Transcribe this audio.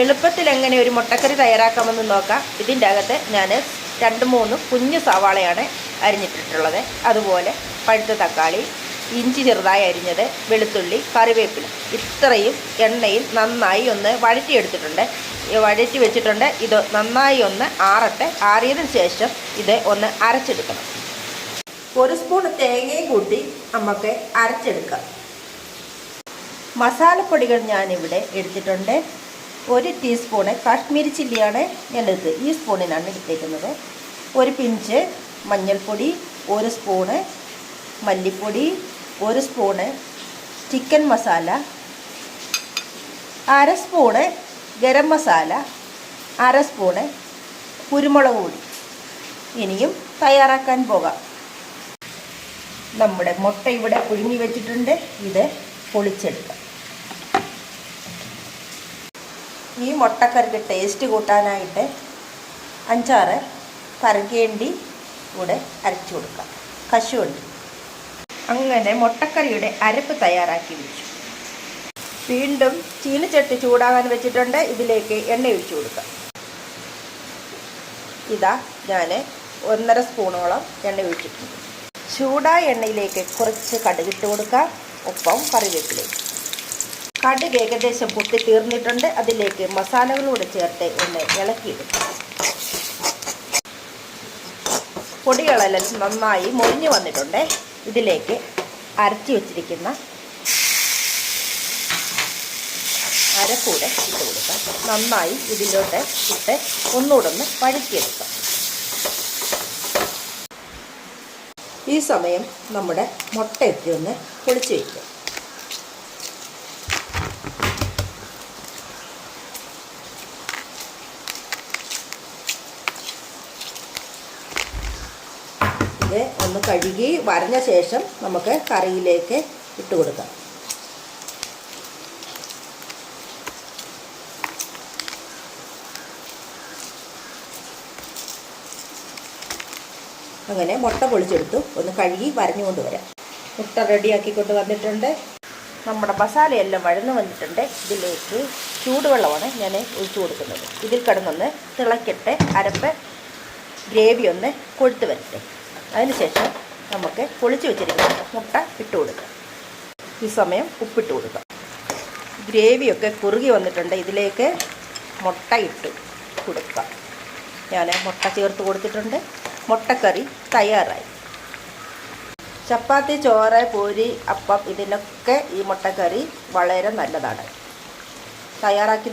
എളുപ്പത്തിൽ എങ്ങനെ ഒരു മുട്ടക്കറി തയ്യാറാക്കാമെന്ന് നോക്കാം. ഇതിൻ്റെ അകത്ത് ഞാൻ 2-3 കുഞ്ഞു സവാളയാണ് അരിഞ്ഞിട്ടിട്ടുള്ളത്. അതുപോലെ പഴുത്ത തക്കാളി, ഇഞ്ചി ചെറുതായി അരിഞ്ഞത്, വെളുത്തുള്ളി, കറിവേപ്പില ഇത്രയും എണ്ണയിൽ നന്നായി ഒന്ന് വഴറ്റിയെടുത്തിട്ടുണ്ട്. വഴറ്റി വെച്ചിട്ടുണ്ട്. ഇത് നന്നായി ഒന്ന് ആറട്ടെ. ആറിയതിന് ശേഷം ഇത് ഒന്ന് അരച്ചെടുക്കണം. 1 സ്പൂൺ തേങ്ങയും കൂട്ടി നമുക്ക് അരച്ചെടുക്കാം. മസാലപ്പൊടികൾ ഞാനിവിടെ എടുത്തിട്ടുണ്ട്. 1 ടീസ്പൂണ് കാശ്മീരി ചില്ലിയാണ് ഞാനെടുത്ത് ഈ സ്പൂണിനാണ് എടുത്തേക്കുന്നത്. 1 പിഞ്ച് മഞ്ഞൾപ്പൊടി, 1 സ്പൂണ് മല്ലിപ്പൊടി, 1 spoon chicken masala, 1/2 spoon garam masala, 1/2 spoon കുരുമുളക് പൊടി. ഇനിയും തയ്യാറാക്കാൻ പോകാം. നമ്മുടെ മുട്ട ഇവിടെ പുഴുങ്ങി വെച്ചിട്ടുണ്ട്. ഇത് പൊളിച്ചെടുക്കാം. ഈ മുട്ടക്കറിക്ക് ടേസ്റ്റ് കൂട്ടാനായിട്ട് 5-6 കറുകേണ്ടി കൂടെ അരച്ചു കൊടുക്കാം. കശുവണ്ടി. അങ്ങനെ മുട്ടക്കറിയുടെ അരപ്പ് തയ്യാറാക്കി വെച്ചു. വീണ്ടും ചീനിച്ചട്ടി ചൂടാകാൻ വെച്ചിട്ടുണ്ട്. ഇതിലേക്ക് എണ്ണ ഒഴിച്ചു കൊടുക്കാം. ഇതാ ഞാൻ 1.5 സ്പൂണോളം എണ്ണ ഒഴിച്ചിട്ടുണ്ട്. ചൂടായ എണ്ണയിലേക്ക് കുറച്ച് കടുകിട്ട് കൊടുക്കാം. ഒപ്പം കറിവേപ്പിലയും. കടുക് ഏകദേശം പൊട്ടി തീർന്നിട്ടുണ്ട്. അതിലേക്ക് മസാലകളൂടെ ചേർത്ത് ഒന്ന് ഇളക്കിയെടുക്കാം. പൊടികളെല്ലാം നന്നായി മൊരിഞ്ഞു വന്നിട്ടുണ്ട്. ഇതിലേക്ക് അരച്ചു വച്ചിരിക്കുന്ന അരപ്പൂടെ ഇട്ട് കൊടുക്കാം. നന്നായി ഇതിലോട്ട് ഇട്ട് ഒന്നുകൂടെ ഒന്ന് വഴറ്റിയെടുക്കാം. ഈ സമയം നമ്മുടെ മുട്ടയൊക്കെ ഒന്ന് പൊളിച്ച് വയ്ക്കുക. ഇത് ഒന്ന് കഴുകി വരഞ്ഞ ശേഷം നമുക്ക് കറിയിലേക്ക് ഇട്ട് കൊടുക്കാം. അങ്ങനെ മുട്ട പൊളിച്ചെടുത്തു. ഒന്ന് കഴുകി വരഞ്ഞു കൊണ്ടുവരാം. മുട്ട റെഡിയാക്കിക്കൊണ്ട് വന്നിട്ടുണ്ട്. നമ്മുടെ മസാലയെല്ലാം വഴന്നു വന്നിട്ടുണ്ട്. ഇതിലേക്ക് ചൂടുവെള്ളമാണ് ഞാൻ ഒഴിച്ചു കൊടുക്കുന്നത്. ഇതിൽ കിടന്നൊന്ന് തിളക്കട്ടെ. അരപ്പ് ഗ്രേവി ഒന്ന് കൊഴുത്ത് വരട്ടെ. അതിനുശേഷം നമുക്ക് പൊളിച്ച് വെച്ചിരിക്കുന്ന മുട്ട ഇട്ട് കൊടുക്കാം. ഈ സമയം ഉപ്പിട്ട് കൊടുക്കാം. ഗ്രേവിയൊക്കെ കുറുകി വന്നിട്ടുണ്ട്. ഇതിലേക്ക് മുട്ട ഇട്ട് കൊടുക്കാം. ഞാൻ മുട്ട ചേർത്ത് കൊടുത്തിട്ടുണ്ട്. മുട്ടക്കറി തയ്യാറായി. ചപ്പാത്തി, ചോറ്, പൂരി, അപ്പം ഇതിനൊക്കെ ഈ മുട്ടക്കറി വളരെ നല്ലതാണ്. തയ്യാറാക്കി